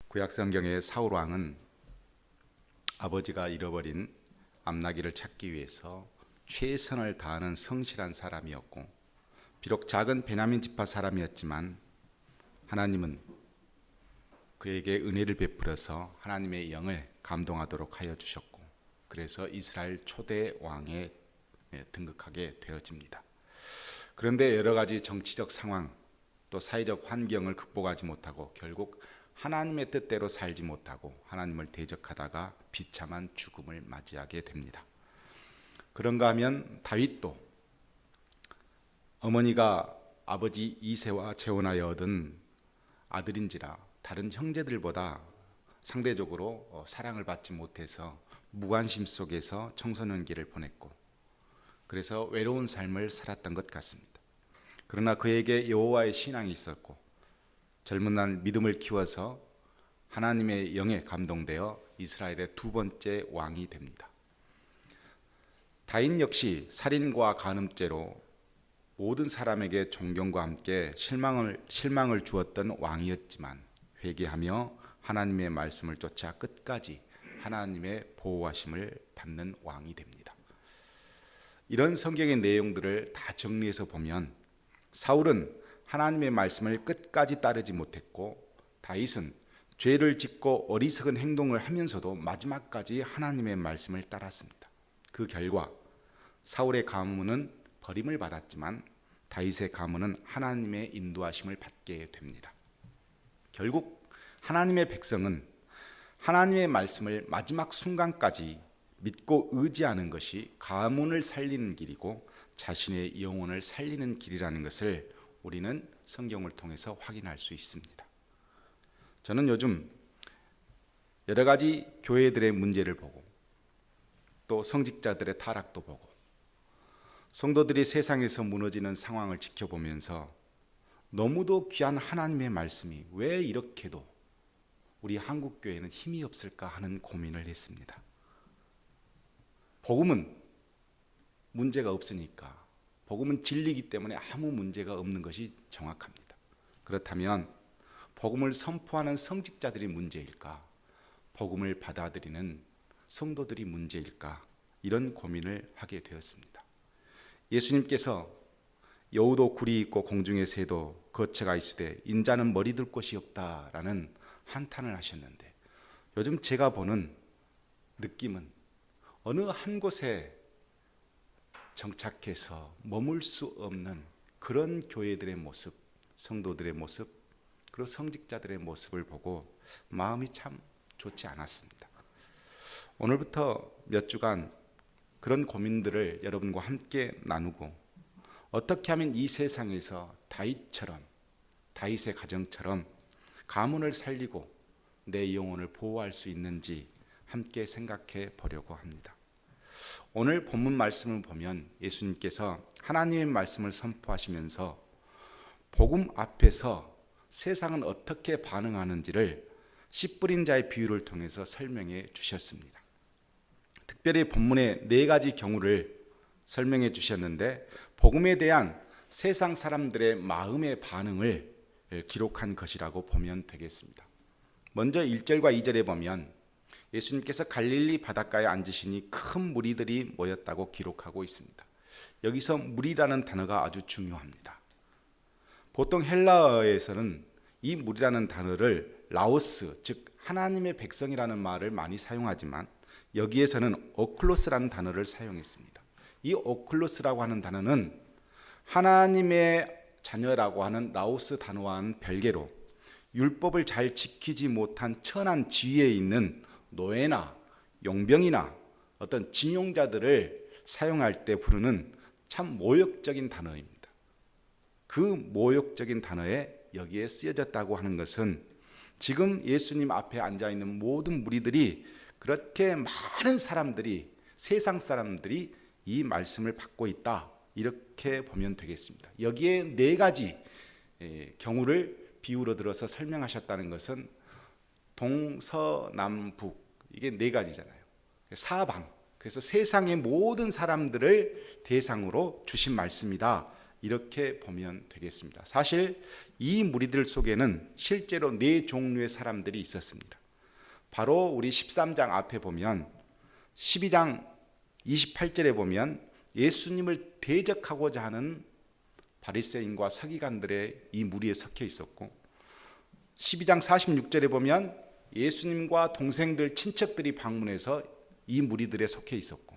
구약 성경의 사울 왕은 아버지가 잃어버린 암나기를 찾기 위해서 최선을 다하는 성실한 사람이었고, 비록 작은 베냐민 지파 사람이었지만 하나님은 그에게 은혜를 베풀어서 하나님의 영을 감동하도록 하여 주셨고, 그래서 이스라엘 초대 왕에 등극하게 되어집니다. 그런데 여러 가지 정치적 상황 또 사회적 환경을 극복하지 못하고 결국 하나님의 뜻대로 살지 못하고 하나님을 대적하다가 비참한 죽음을 맞이하게 됩니다. 그런가 하면 다윗도 어머니가 아버지 이새와 재혼하여 얻은 아들인지라 다른 형제들보다 상대적으로 사랑을 받지 못해서 무관심 속에서 청소년기를 보냈고, 그래서 외로운 삶을 살았던 것 같습니다. 그러나 그에게 여호와의 신앙이 있었고 젊은 날 믿음을 키워서 하나님의 영에 감동되어 이스라엘의 두 번째 왕이 됩니다. 다윗 역시 살인과 간음죄로 모든 사람에게 존경과 함께 실망을 주었던 왕이었지만 회개하며 하나님의 말씀을 쫓아 끝까지 하나님의 보호하심을 받는 왕이 됩니다. 이런 성경의 내용들을 다 정리해서 보면 사울은 하나님의 말씀을 끝까지 따르지 못했고, 다윗은 죄를 짓고 어리석은 행동을 하면서도 마지막까지 하나님의 말씀을 따랐습니다. 그 결과 사울의 가문은 버림을 받았지만 다윗의 가문은 하나님의 인도하심을 받게 됩니다. 결국 하나님의 백성은 하나님의 말씀을 마지막 순간까지 믿고 의지하는 것이 가문을 살리는 길이고 자신의 영혼을 살리는 길이라는 것을 우리는 성경을 통해서 확인할 수 있습니다. 저는 요즘 여러 가지 교회들의 문제를 보고 또 성직자들의 타락도 보고 성도들이 세상에서 무너지는 상황을 지켜보면서 너무도 귀한 하나님의 말씀이 왜 이렇게도 우리 한국교회는 힘이 없을까 하는 고민을 했습니다. 복음은 문제가 없으니까, 복음은 진리이기 때문에 아무 문제가 없는 것이 정확합니다. 그렇다면 복음을 선포하는 성직자들이 문제일까? 복음을 받아들이는 성도들이 문제일까? 이런 고민을 하게 되었습니다. 예수님께서 여우도 굴이 있고 공중의 새도 거처가 있으되 인자는 머리 둘 곳이 없다라는 한탄을 하셨는데, 요즘 제가 보는 느낌은 어느 한 곳에 정착해서 머물 수 없는 그런 교회들의 모습, 성도들의 모습, 그리고 성직자들의 모습을 보고 마음이 참 좋지 않았습니다. 오늘부터 몇 주간 그런 고민들을 여러분과 함께 나누고, 어떻게 하면 이 세상에서 다윗의 가정처럼 가문을 살리고 내 영혼을 보호할 수 있는지 함께 생각해 보려고 합니다. 오늘 본문 말씀을 보면 예수님께서 하나님의 말씀을 선포하시면서 복음 앞에서 세상은 어떻게 반응하는지를 씨 뿌린 자의 비유를 통해서 설명해 주셨습니다. 특별히 본문의 4가지 경우를 설명해 주셨는데, 복음에 대한 세상 사람들의 마음의 반응을 기록한 것이라고 보면 되겠습니다. 먼저 1절과 2절에 보면 예수님께서 갈릴리 바닷가에 앉으시니 큰 무리들이 모였다고 기록하고 있습니다. 여기서 무리라는 단어가 아주 중요합니다. 보통 헬라어에서는 이 무리라는 단어를 라오스, 즉 하나님의 백성이라는 말을 많이 사용하지만 여기에서는 오클로스라는 단어를 사용했습니다. 이 오클로스라고 하는 단어는 하나님의 자녀라고 하는 라오스 단어와는 별개로 율법을 잘 지키지 못한 천한 지위에 있는 노예나 용병이나 어떤 징용자들을 사용할 때 부르는 참 모욕적인 단어입니다. 그 모욕적인 단어에 여기에 쓰여졌다고 하는 것은 지금 예수님 앞에 앉아있는 모든 무리들이, 그렇게 많은 사람들이, 세상 사람들이 이 말씀을 받고 있다, 이렇게 보면 되겠습니다. 여기에 4가지 경우를 비유로 들어서 설명하셨다는 것은 동서남북, 이게 4가지잖아요. 사방, 그래서 세상의 모든 사람들을 대상으로 주신 말씀이다, 이렇게 보면 되겠습니다. 사실 이 무리들 속에는 실제로 네 종류의 사람들이 있었습니다. 바로 우리 13장 앞에 보면 12장 28절에 보면 예수님을 대적하고자 하는 바리새인과 서기관들의 이 무리에 섞여 있었고, 12장 46절에 보면 예수님과 동생들, 친척들이 방문해서 이 무리들에 속해 있었고,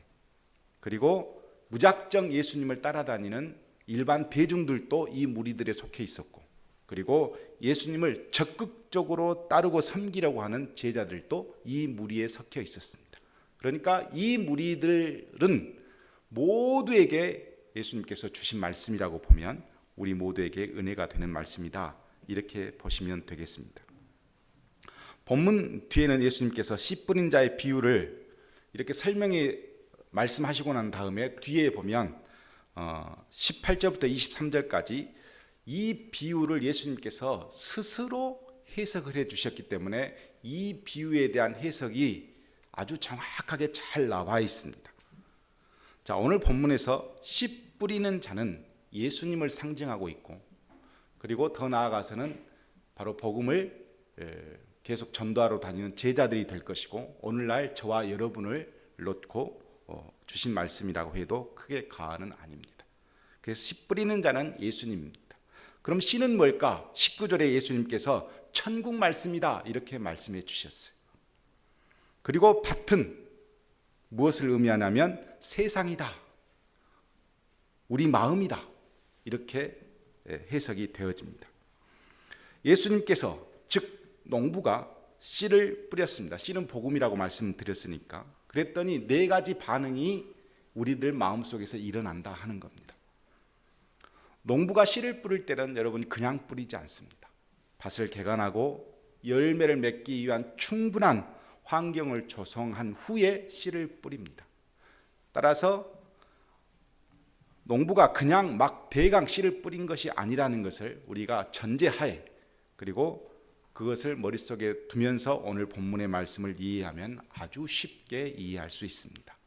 그리고 무작정 예수님을 따라다니는 일반 대중들도 이 무리들에 속해 있었고, 그리고 예수님을 적극적으로 따르고 섬기려고 하는 제자들도 이 무리에 섞여 있었습니다. 그러니까 이 무리들은 모두에게 예수님께서 주신 말씀이라고 보면 우리 모두에게 은혜가 되는 말씀이다, 이렇게 보시면 되겠습니다. 본문 뒤에는 예수님께서 씨 뿌린 자의 비유를 이렇게 설명해 말씀하시고 난 다음에 뒤에 보면 18절부터 23절까지 이 비유를 예수님께서 스스로 해석을 해 주셨기 때문에 이 비유에 대한 해석이 아주 정확하게 잘 나와 있습니다. 자, 오늘 본문에서 씨 뿌리는 자는 예수님을 상징하고 있고, 그리고 더 나아가서는 바로 복음을 계속 전도하러 다니는 제자들이 될 것이고, 오늘날 저와 여러분을 놓고 주신 말씀이라고 해도 크게 과언은 아닙니다. 그래서 씨 뿌리는 자는 예수님입니다. 그럼 씨는 뭘까? 19절에 예수님께서 천국 말씀이다, 이렇게 말씀해 주셨어요. 그리고 밭은 무엇을 의미하냐면 세상이다, 우리 마음이다, 이렇게 해석이 되어집니다. 예수님께서, 즉 농부가 씨를 뿌렸습니다. 씨는 복음이라고 말씀드렸으니까. 그랬더니 네 가지 반응이 우리들 마음속에서 일어난다 하는 겁니다. 농부가 씨를 뿌릴 때는 여러분 그냥 뿌리지 않습니다. 밭을 개간하고 열매를 맺기 위한 충분한 환경을 조성한 후에 씨를 뿌립니다. 따라서 농부가 그냥 막 대강 씨를 뿌린 것이 아니라는 것을 우리가 전제하에, 그리고 그것을 머릿속에 두면서 오늘 본문의 말씀을 이해하면 아주 쉽게 이해할 수 있습니다.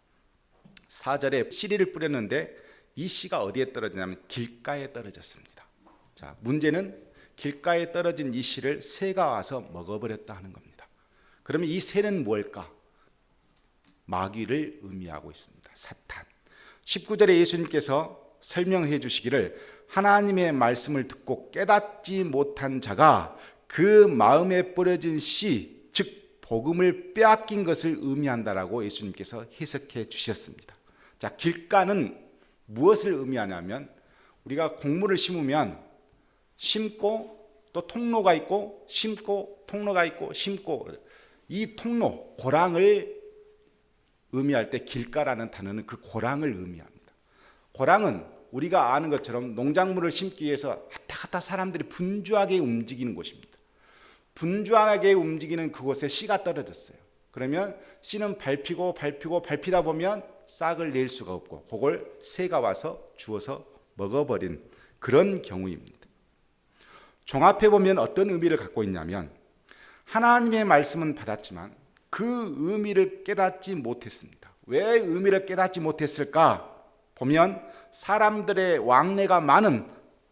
4절에 씨를 뿌렸는데 이 씨가 어디에 떨어지냐면 길가에 떨어졌습니다. 자, 문제는 길가에 떨어진 이 씨를 새가 와서 먹어버렸다 하는 겁니다. 그러면 이 새는 뭘까? 마귀를 의미하고 있습니다. 사탄. 19절에 예수님께서 설명해 주시기를 하나님의 말씀을 듣고 깨닫지 못한 자가 그 마음에 뿌려진 씨, 즉 복음을 빼앗긴 것을 의미한다라고 예수님께서 해석해 주셨습니다. 자, 길가는 무엇을 의미하냐면 우리가 곡물을 심으면 심고 또 통로가 있고 심고 통로가 있고 심고, 이 통로, 고랑을 의미할 때 길가라는 단어는 그 고랑을 의미합니다. 고랑은 우리가 아는 것처럼 농작물을 심기 위해서 왔다 갔다 사람들이 분주하게 움직이는 곳입니다. 분주하게 움직이는 그곳에 씨가 떨어졌어요. 그러면 씨는 밟히다 보면 싹을 낼 수가 없고 그걸 새가 와서 주워서 먹어버린 그런 경우입니다. 종합해 보면 어떤 의미를 갖고 있냐면 하나님의 말씀은 받았지만 그 의미를 깨닫지 못했습니다. 왜 의미를 깨닫지 못했을까? 보면 사람들의 왕래가 많은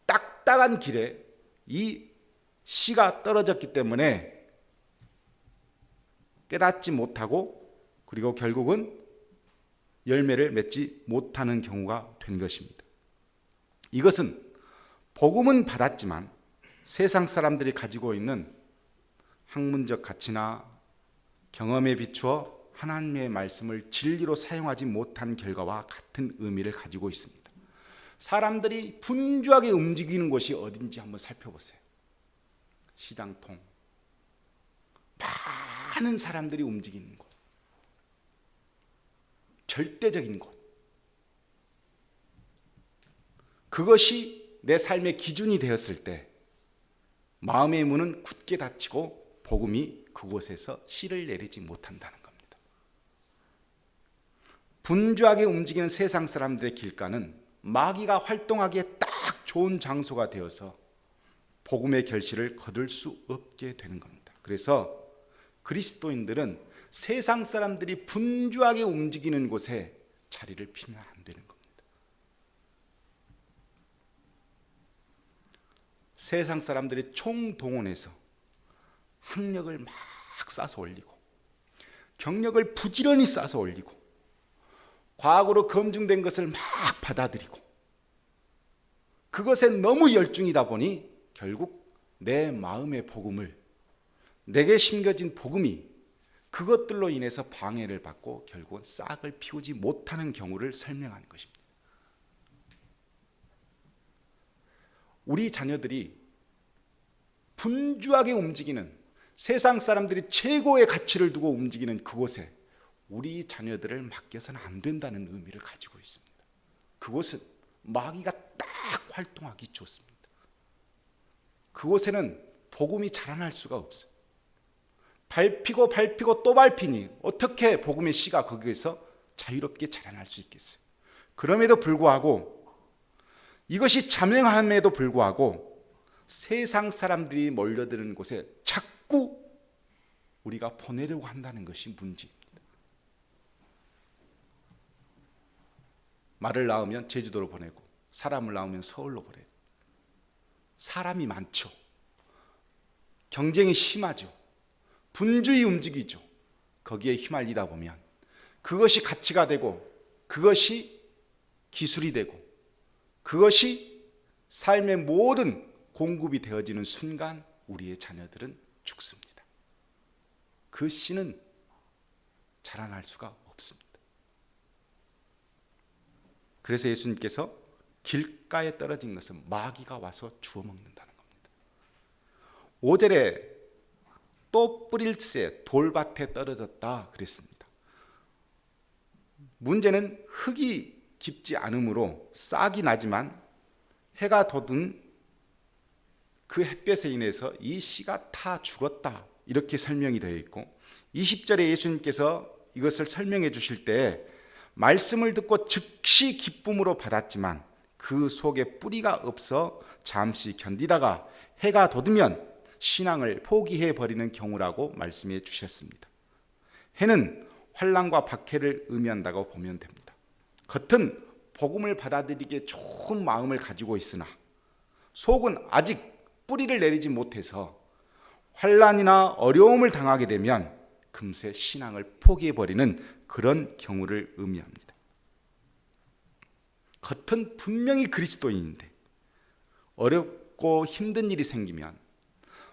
딱딱한 길에 이 씨가 떨어졌기 때문에 깨닫지 못하고, 그리고 결국은 열매를 맺지 못하는 경우가 된 것입니다. 이것은 복음은 받았지만 세상 사람들이 가지고 있는 학문적 가치나 경험에 비추어 하나님의 말씀을 진리로 사용하지 못한 결과와 같은 의미를 가지고 있습니다. 사람들이 분주하게 움직이는 곳이 어딘지 한번 살펴보세요. 시장통, 많은 사람들이 움직이는 곳, 절대적인 곳, 그것이 내 삶의 기준이 되었을 때 마음의 문은 굳게 닫히고 복음이 그곳에서 씨를 내리지 못한다는 겁니다. 분주하게 움직이는 세상 사람들의 길가는 마귀가 활동하기에 딱 좋은 장소가 되어서 복음의 결실을 거둘 수 없게 되는 겁니다. 그래서 그리스도인들은 세상 사람들이 분주하게 움직이는 곳에 자리를 피면 안 되는 겁니다. 세상 사람들이 총동원해서 학력을 막 쌓아서 올리고 경력을 부지런히 쌓아서 올리고 과거로 검증된 것을 막 받아들이고 그것에 너무 열중이다 보니 결국 내 마음의 복음을, 내게 심겨진 복음이 그것들로 인해서 방해를 받고 결국은 싹을 피우지 못하는 경우를 설명하는 것입니다. 우리 자녀들이 분주하게 움직이는, 세상 사람들이 최고의 가치를 두고 움직이는 그곳에 우리 자녀들을 맡겨서는 안 된다는 의미를 가지고 있습니다. 그곳은 마귀가 딱 활동하기 좋습니다. 그곳에는 복음이 자라날 수가 없어요. 밟히고 또 밟히니 어떻게 복음의 씨가 거기에서 자유롭게 자라날 수 있겠어요? 그럼에도 불구하고, 이것이 자명함에도 불구하고 세상 사람들이 몰려드는 곳에 자꾸 우리가 보내려고 한다는 것이 문제입니다. 말을 낳으면 제주도로 보내고 사람을 낳으면 서울로 보내고, 사람이 많죠. 경쟁이 심하죠. 분주히 움직이죠. 거기에 휘말리다 보면 그것이 가치가 되고 그것이 기술이 되고 그것이 삶의 모든 공급이 되어지는 순간 우리의 자녀들은 죽습니다. 그 씨는 자라날 수가 없습니다. 그래서 예수님께서 길가에 떨어진 것은 마귀가 와서 주워 먹는다는 겁니다. 5절에 또 뿌릴새 돌밭에 떨어졌다 그랬습니다. 문제는 흙이 깊지 않으므로 싹이 나지만 해가 돋은 그 햇볕에 인해서 이 씨가 타 죽었다, 이렇게 설명이 되어 있고, 20절에 예수님께서 이것을 설명해 주실 때 말씀을 듣고 즉시 기쁨으로 받았지만 그 속에 뿌리가 없어 잠시 견디다가 해가 돋으면 신앙을 포기해 버리는 경우라고 말씀해 주셨습니다. 해는 환난과 박해를 의미한다고 보면 됩니다. 겉은 복음을 받아들이기에 좋은 마음을 가지고 있으나 속은 아직 뿌리를 내리지 못해서 환난이나 어려움을 당하게 되면 금세 신앙을 포기해 버리는 그런 경우를 의미합니다. 겉은 분명히 그리스도인인데 어렵고 힘든 일이 생기면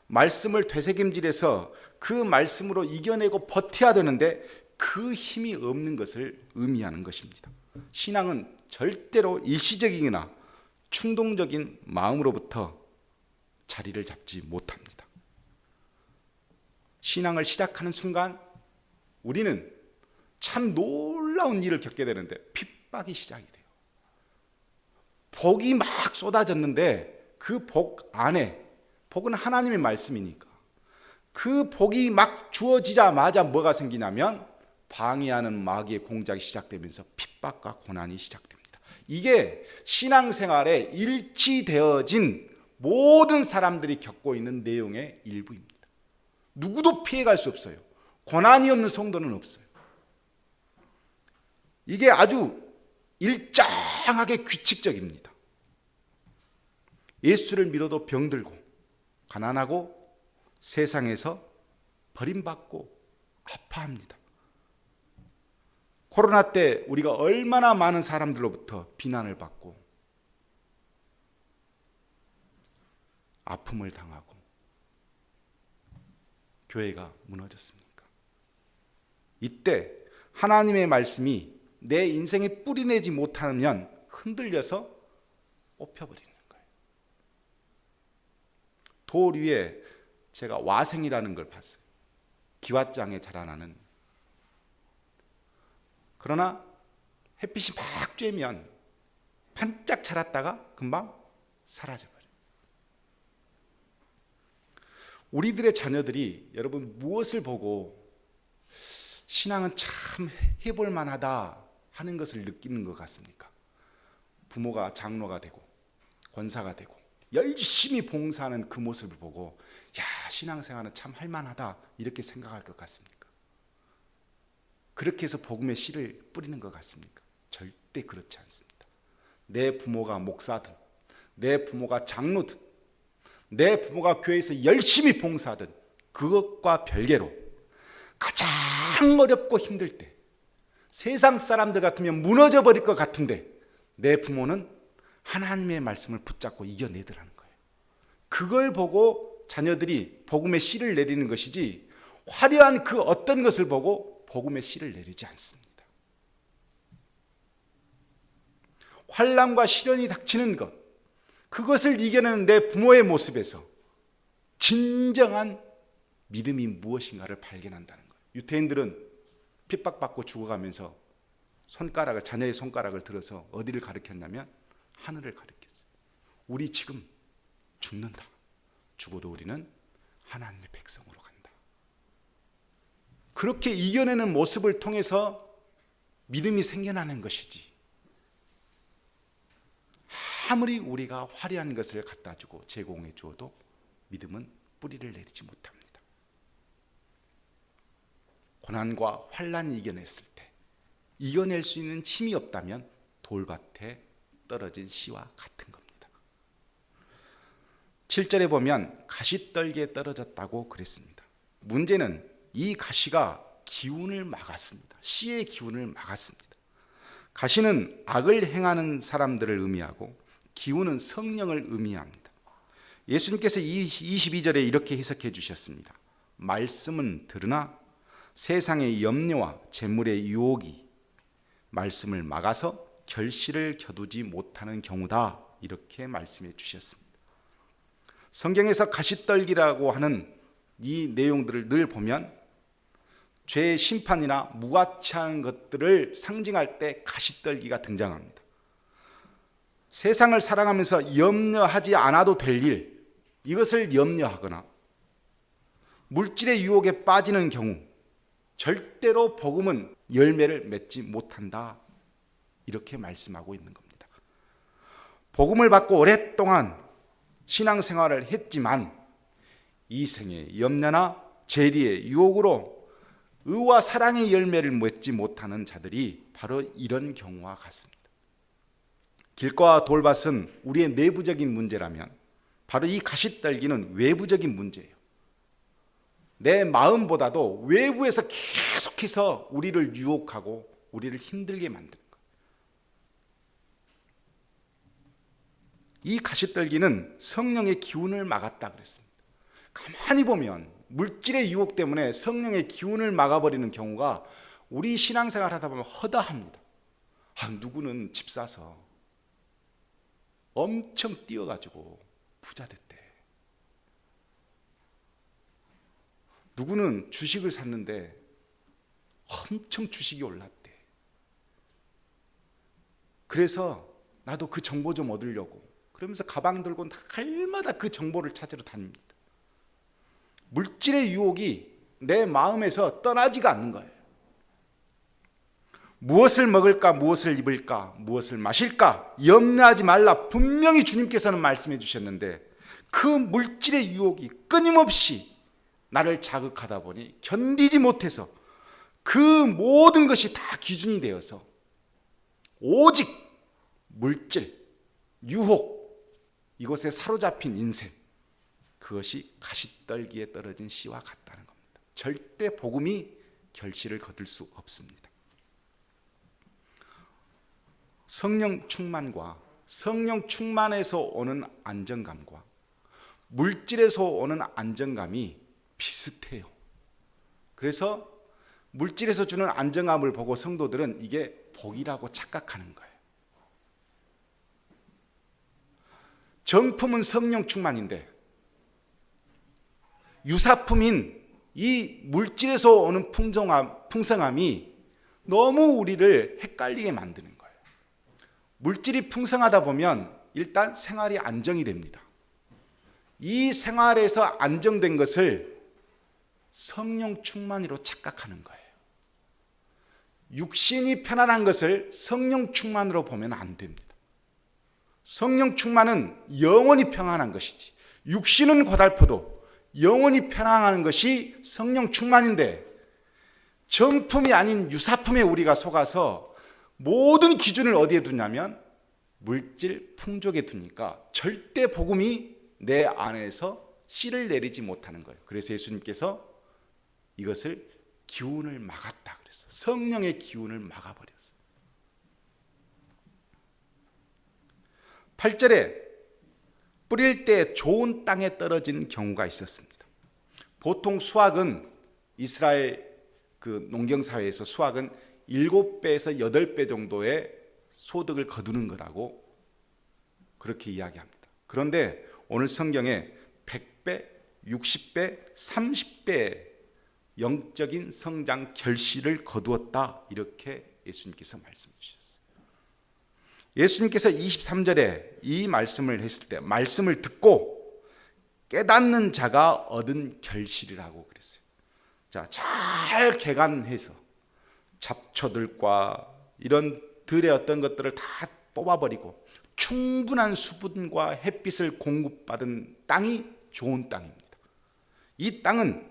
말씀을 되새김질해서 그 말씀으로 이겨내고 버텨야 되는데 그 힘이 없는 것을 의미하는 것입니다. 신앙은 절대로 일시적이거나 충동적인 마음으로부터 자리를 잡지 못합니다. 신앙을 시작하는 순간 우리는 참 놀라운 일을 겪게 되는데 핍박이 시작이 돼요. 복이 막 쏟아졌는데 그 복 안에, 복은 하나님의 말씀이니까 그 복이 막 주어지자마자 뭐가 생기냐면 방해하는 마귀의 공작이 시작되면서 핍박과 고난이 시작됩니다. 이게 신앙생활에 일치되어진 모든 사람들이 겪고 있는 내용의 일부입니다. 누구도 피해갈 수 없어요. 고난이 없는 성도는 없어요. 이게 아주 일정하게 규칙적입니다. 예수를 믿어도 병들고 가난하고 세상에서 버림받고 아파합니다. 코로나 때 우리가 얼마나 많은 사람들로부터 비난을 받고 아픔을 당하고 교회가 무너졌습니까? 이때 하나님의 말씀이 내 인생에 뿌리내지 못하면 흔들려서 뽑혀버리는 거예요. 돌 위에 제가 와생이라는 걸 봤어요. 기왓장에 자라나는. 그러나 햇빛이 막 쬐면 반짝 자랐다가 금방 사라져버려요. 우리들의 자녀들이 여러분 무엇을 보고 신앙은 참 해볼 만하다 하는 것을 느끼는 것 같습니까? 부모가 장로가 되고 권사가 되고 열심히 봉사하는 그 모습을 보고 야, 신앙생활은 참 할만하다 이렇게 생각할 것 같습니까? 그렇게 해서 복음의 씨를 뿌리는 것 같습니까? 절대 그렇지 않습니다. 내 부모가 목사든 내 부모가 장로든 내 부모가 교회에서 열심히 봉사하든 그것과 별개로 가장 어렵고 힘들 때 세상 사람들 같으면 무너져 버릴 것 같은데 내 부모는 하나님의 말씀을 붙잡고 이겨내더라는 거예요. 그걸 보고 자녀들이 복음의 씨를 내리는 것이지 화려한 그 어떤 것을 보고 복음의 씨를 내리지 않습니다. 환난과 시련이 닥치는 것, 그것을 이겨내는 내 부모의 모습에서 진정한 믿음이 무엇인가를 발견한다는 거예요. 유태인들은 핍박받고 죽어가면서 자녀의 손가락을 들어서 어디를 가리켰냐면 하늘을 가리켰어요. 우리 지금 죽는다. 죽어도 우리는 하나님의 백성으로 간다. 그렇게 이겨내는 모습을 통해서 믿음이 생겨나는 것이지, 아무리 우리가 화려한 것을 갖다 주고 제공해 주어도 믿음은 뿌리를 내리지 못합니다. 고난과 환난이 이겨냈을 때 이겨낼 수 있는 힘이 없다면 돌밭에 떨어진 씨와 같은 겁니다. 7절에 보면 가시떨기에 떨어졌다고 그랬습니다. 문제는 이 가시가 기운을 막았습니다. 씨의 기운을 막았습니다. 가시는 악을 행하는 사람들을 의미하고 기운은 성령을 의미합니다. 예수님께서 22절에 이렇게 해석해 주셨습니다. 말씀은 들으나 세상의 염려와 재물의 유혹이 말씀을 막아서 결실을 겨두지 못하는 경우다, 이렇게 말씀해 주셨습니다. 성경에서 가시떨기라고 하는 이 내용들을 늘 보면 죄의 심판이나 무가치한 것들을 상징할 때 가시떨기가 등장합니다. 세상을 살아가면서 염려하지 않아도 될 일, 이것을 염려하거나 물질의 유혹에 빠지는 경우 절대로 복음은 열매를 맺지 못한다, 이렇게 말씀하고 있는 겁니다. 복음을 받고 오랫동안 신앙생활을 했지만 이 생의 염려나 재리의 유혹으로 의와 사랑의 열매를 맺지 못하는 자들이 바로 이런 경우와 같습니다. 길가와 돌밭은 우리의 내부적인 문제라면 바로 이 가시떨기는 외부적인 문제예요. 내 마음보다도 외부에서 계속해서 우리를 유혹하고 우리를 힘들게 만드는 거예요. 이 가시떨기는 성령의 기운을 막았다 그랬습니다. 가만히 보면 물질의 유혹 때문에 성령의 기운을 막아버리는 경우가 우리 신앙생활 하다 보면 허다합니다. 누구는 집 사서 엄청 뛰어가지고 부자 됐대. 누구는 주식을 샀는데 엄청 주식이 올랐대. 그래서 나도 그 정보 좀 얻으려고 그러면서 가방 들고 날마다 그 정보를 찾으러 다닙니다. 물질의 유혹이 내 마음에서 떠나지가 않는 거예요. 무엇을 먹을까, 무엇을 입을까, 무엇을 마실까 염려하지 말라, 분명히 주님께서는 말씀해 주셨는데 그 물질의 유혹이 끊임없이 나를 자극하다 보니 견디지 못해서 그 모든 것이 다 기준이 되어서 오직 물질, 유혹, 이것에 사로잡힌 인생, 그것이 가시떨기에 떨어진 씨와 같다는 겁니다. 절대 복음이 결실을 거둘 수 없습니다. 성령 충만과 성령 충만에서 오는 안정감과 물질에서 오는 안정감이 비슷해요. 그래서 물질에서 주는 안정감을 보고 성도들은 이게 복이라고 착각하는 거예요. 정품은 성령 충만인데 유사품인 이 물질에서 오는 풍성함이 너무 우리를 헷갈리게 만드는 거예요. 물질이 풍성하다 보면 일단 생활이 안정이 됩니다. 이 생활에서 안정된 것을 성령 충만으로 착각하는 거예요. 육신이 편안한 것을 성령 충만으로 보면 안 됩니다. 성령 충만은 영원히 평안한 것이지, 육신은 고달퍼도 영원히 편안한 것이 성령 충만인데, 정품이 아닌 유사품에 우리가 속아서 모든 기준을 어디에 두냐면 물질 풍족에 두니까 절대 복음이 내 안에서 씨를 내리지 못하는 거예요. 그래서 예수님께서 이것을 기운을 막았다 그랬어요. 성령의 기운을 막아버렸어요. 8절에 뿌릴 때 좋은 땅에 떨어진 경우가 있었습니다. 보통 수확은 이스라엘 그 농경사회에서 수확은 7배에서 8배 정도의 소득을 거두는 거라고 그렇게 이야기합니다. 그런데 오늘 성경에 100배, 60배, 30배 영적인 성장 결실을 거두었다 이렇게 예수님께서 말씀해 주셨어요. 예수님께서 23절에 이 말씀을 했을 때 말씀을 듣고 깨닫는 자가 얻은 결실이라고 그랬어요. 자, 잘 개간해서 잡초들과 이런 들의 어떤 것들을 다 뽑아버리고 충분한 수분과 햇빛을 공급받은 땅이 좋은 땅입니다. 이 땅은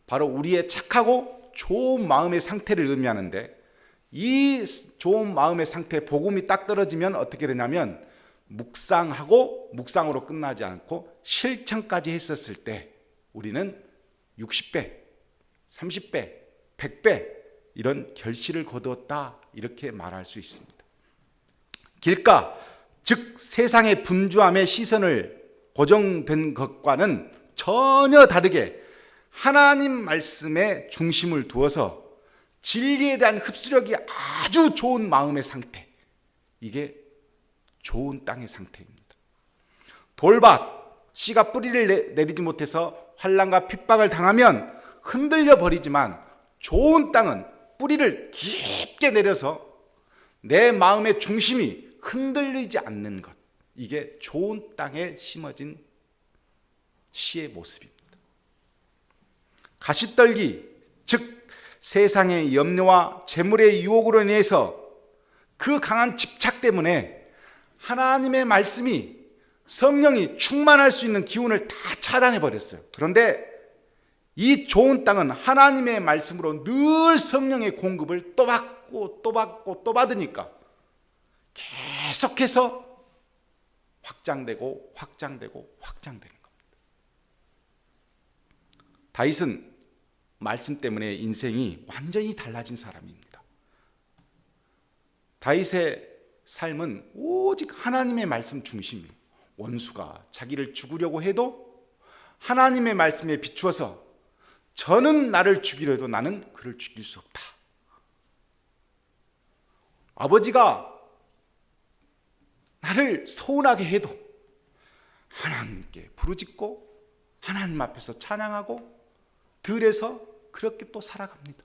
바로 우리의 착하고 좋은 마음의 상태를 의미하는데, 이 좋은 마음의 상태, 복음이 딱 떨어지면 어떻게 되냐면 묵상하고 묵상으로 끝나지 않고 실천까지 했었을 때 우리는 60배, 30배, 100배 이런 결실을 거두었다 이렇게 말할 수 있습니다. 길가, 즉 세상의 분주함의 시선을 고정된 것과는 전혀 다르게 하나님 말씀에 중심을 두어서 진리에 대한 흡수력이 아주 좋은 마음의 상태, 이게 좋은 땅의 상태입니다. 돌밭, 씨가 뿌리를 내리지 못해서 환난과 핍박을 당하면 흔들려 버리지만, 좋은 땅은 뿌리를 깊게 내려서 내 마음의 중심이 흔들리지 않는 것, 이게 좋은 땅에 심어진 씨의 모습입니다. 가시떨기, 즉 세상의 염려와 재물의 유혹으로 인해서 그 강한 집착 때문에 하나님의 말씀이, 성령이 충만할 수 있는 기운을 다 차단해 버렸어요. 그런데 이 좋은 땅은 하나님의 말씀으로 늘 성령의 공급을 또 받고 또 받고 또 받으니까 계속해서 확장되고 확장되고 확장되는 겁니다. 다윗은 말씀 때문에 인생이 완전히 달라진 사람입니다. 다윗의 삶은 오직 하나님의 말씀 중심이에요. 원수가 자기를 죽으려고 해도 하나님의 말씀에 비추어서 저는 나를 죽이려 해도 나는 그를 죽일 수 없다. 아버지가 나를 서운하게 해도 하나님께 부르짖고 하나님 앞에서 찬양하고 들에서 그렇게 또 살아갑니다.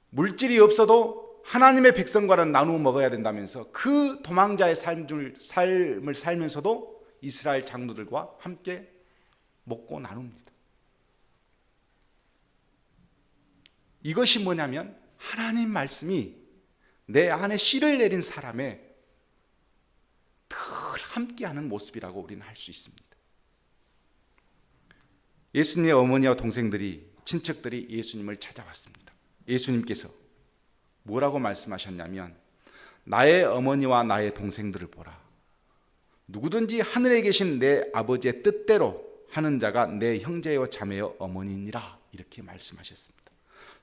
물질이 없어도 하나님의 백성과는 나누어 먹어야 된다면서 그 도망자의 삶을 살면서도 이스라엘 장로들과 함께 먹고 나눕니다. 이것이 뭐냐면 하나님 말씀이 내 안에 씨를 내린 사람의 늘 함께하는 모습이라고 우리는 할 수 있습니다. 예수님의 어머니와 동생들이, 친척들이 예수님을 찾아왔습니다. 예수님께서 뭐라고 말씀하셨냐면, 나의 어머니와 나의 동생들을 보라. 누구든지 하늘에 계신 내 아버지의 뜻대로 하는 자가 내 형제요 자매요 어머니니라, 이렇게 말씀하셨습니다.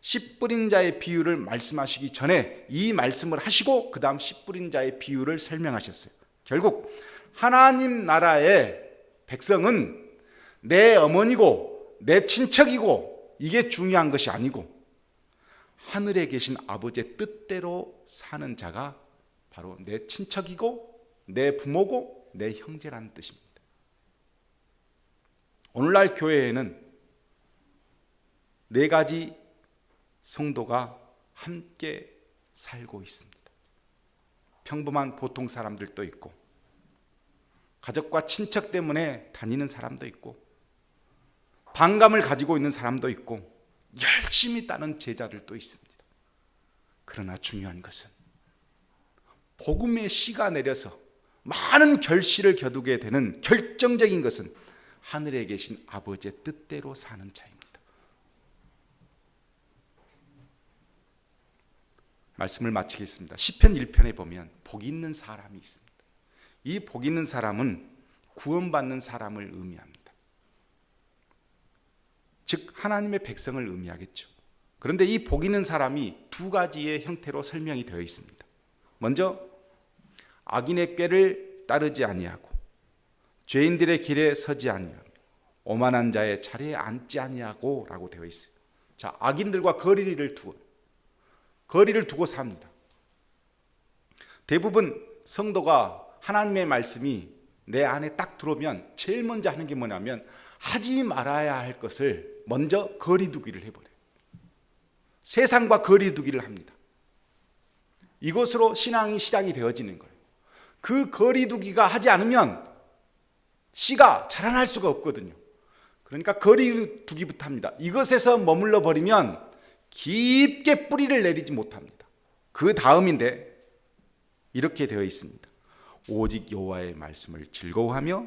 씨 뿌린 자의 비유를 말씀하시기 전에 이 말씀을 하시고 그 다음 씨 뿌린 자의 비유를 설명하셨어요. 결국 하나님 나라의 백성은 내 어머니고 내 친척이고 이게 중요한 것이 아니고 하늘에 계신 아버지의 뜻대로 사는 자가 바로 내 친척이고 내 부모고 내 형제라는 뜻입니다. 오늘날 교회에는 4가지 성도가 함께 살고 있습니다. 평범한 보통 사람들도 있고, 가족과 친척 때문에 다니는 사람도 있고, 반감을 가지고 있는 사람도 있고, 열심히 따는 제자들도 있습니다. 그러나 중요한 것은 복음의 씨가 내려서 많은 결실을 거두게 되는 결정적인 것은 하늘에 계신 아버지의 뜻대로 사는 자입니다. 말씀을 마치겠습니다. 시편 1편에 보면 복 있는 사람이 있습니다. 이 복 있는 사람은 구원받는 사람을 의미합니다. 즉 하나님의 백성을 의미하겠죠. 그런데 이 복 있는 사람이 두 가지의 형태로 설명이 되어 있습니다. 먼저 악인의 꾀를 따르지 아니하고 죄인들의 길에 서지 아니하며 오만한 자의 자리에 앉지 아니하고 라고 되어 있어요. 자, 악인들과 거리를 두고 삽니다. 대부분 성도가 하나님의 말씀이 내 안에 딱 들어오면 제일 먼저 하는 게 뭐냐면 하지 말아야 할 것을 먼저 거리두기를 해버려요. 세상과 거리두기를 합니다. 이것으로 신앙이 시작이 되어지는 거예요. 그 거리두기가 하지 않으면 씨가 자라날 수가 없거든요. 그러니까 거리두기부터 합니다. 이것에서 머물러 버리면 깊게 뿌리를 내리지 못합니다. 그 다음인데 이렇게 되어 있습니다. 오직 여호와의 말씀을 즐거워하며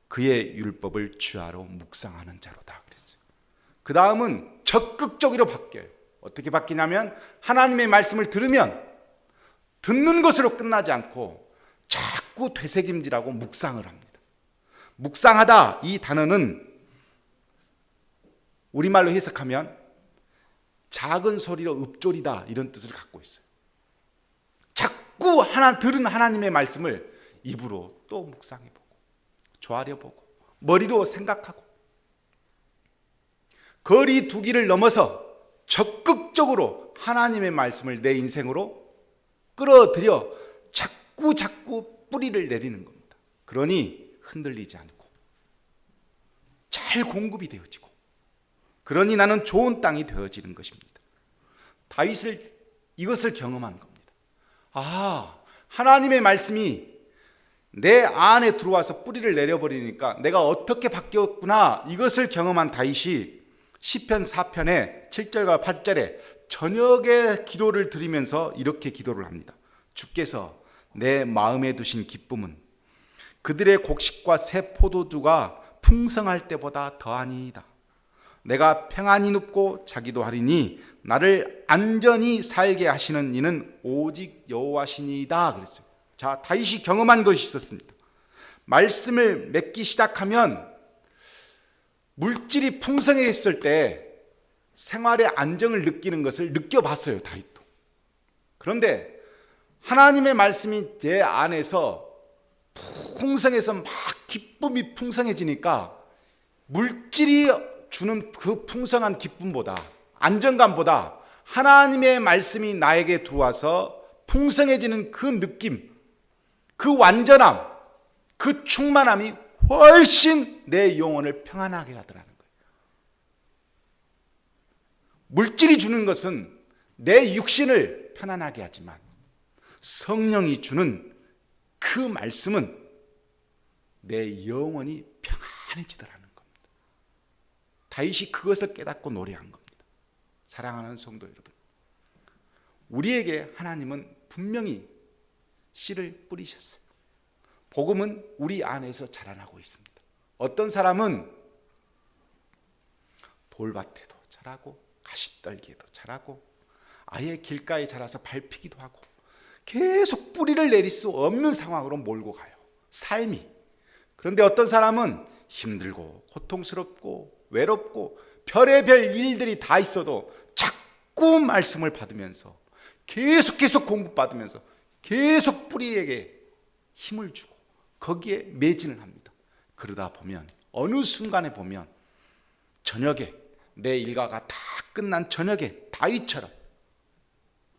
그의 율법을 주야로 묵상하는 자로다 그랬어요. 그 다음은 적극적으로 바뀌어요. 어떻게 바뀌냐면 하나님의 말씀을 들으면 듣는 것으로 끝나지 않고 자꾸 되새김질하고 묵상을 합니다. 묵상하다 이 단어는 우리말로 해석하면 작은 소리로 읊조리다 이런 뜻을 갖고 있어요. 자꾸 들은 하나님의 말씀을 입으로 또 묵상해보고 조아려보고 머리로 생각하고 거리두기를 넘어서 적극적으로 하나님의 말씀을 내 인생으로 끌어들여 자꾸 뿌리를 내리는 겁니다. 그러니 흔들리지 않고 잘 공급이 되어지고 그러니 나는 좋은 땅이 되어지는 것입니다. 다윗을 이것을 경험한 겁니다. 하나님의 말씀이 내 안에 들어와서 뿌리를 내려버리니까 내가 어떻게 바뀌었구나 이것을 경험한 다윗이 시편 4편의 7절과 8절에 저녁에 기도를 드리면서 이렇게 기도를 합니다. 주께서 내 마음에 두신 기쁨은 그들의 곡식과 새 포도주가 풍성할 때보다 더하니이다. 내가 평안히 눕고 자기도 하리니 나를 안전히 살게 하시는 이는 오직 여호와시니이다 그랬어요. 자, 다윗이 경험한 것이 있었습니다. 말씀을 맺기 시작하면 물질이 풍성했을 때 생활의 안정을 느끼는 것을 느껴봤어요, 다윗도. 그런데 하나님의 말씀이 제 안에서 풍성해서 막 기쁨이 풍성해지니까 물질이 주는 그 풍성한 기쁨보다 안정감보다 하나님의 말씀이 나에게 들어와서 풍성해지는 그 느낌, 그 완전함, 그 충만함이 훨씬 내 영혼을 평안하게 하더라는 거예요. 물질이 주는 것은 내 육신을 편안하게 하지만 성령이 주는 그 말씀은 내 영혼이 평안해지더라는 겁니다. 다윗이 그것을 깨닫고 노래한 겁니다. 사랑하는 성도 여러분, 우리에게 하나님은 분명히 씨를 뿌리셨어요. 복음은 우리 안에서 자라나고 있습니다. 어떤 사람은 돌밭에도 자라고 가시떨기에도 자라고 아예 길가에 자라서 밟히기도 하고 계속 뿌리를 내릴 수 없는 상황으로 몰고 가요, 삶이. 그런데 어떤 사람은 힘들고 고통스럽고 외롭고 별의별 일들이 다 있어도 자꾸 말씀을 받으면서 계속 공부받으면서 계속 뿌리에게 힘을 주고 거기에 매진을 합니다. 그러다 보면 어느 순간에 보면 저녁에 내 일과가 다 끝난 저녁에 다윗처럼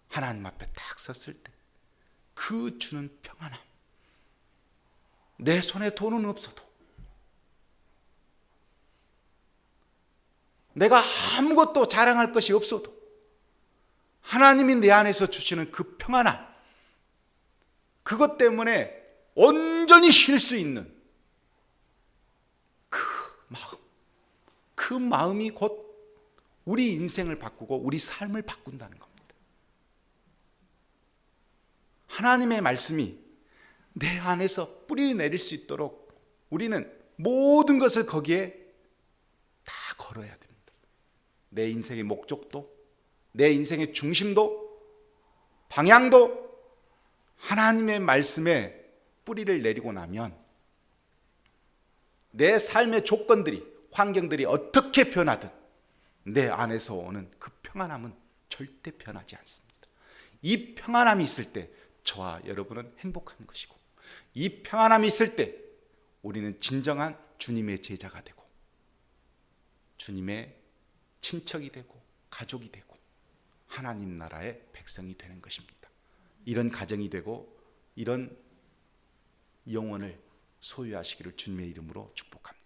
하나님 앞에 딱 섰을 때 그 주는 평안함, 내 손에 돈은 없어도 내가 아무것도 자랑할 것이 없어도 하나님이 내 안에서 주시는 그 평안함, 그것 때문에 온전히 쉴 수 있는 그 마음이 곧 우리 인생을 바꾸고 우리 삶을 바꾼다는 겁니다. 하나님의 말씀이 내 안에서 뿌리 내릴 수 있도록 우리는 모든 것을 거기에 다 걸어야 됩니다. 내 인생의 목적도, 내 인생의 중심도, 방향도 하나님의 말씀에 뿌리를 내리고 나면 내 삶의 조건들이, 환경들이 어떻게 변하든 내 안에서 오는 그 평안함은 절대 변하지 않습니다. 이 평안함이 있을 때 저와 여러분은 행복한 것이고, 이 평안함이 있을 때 우리는 진정한 주님의 제자가 되고 주님의 친척이 되고 가족이 되고 하나님 나라의 백성이 되는 것입니다. 이런 가정이 되고 이런 영혼을 소유하시기를 주님의 이름으로 축복합니다.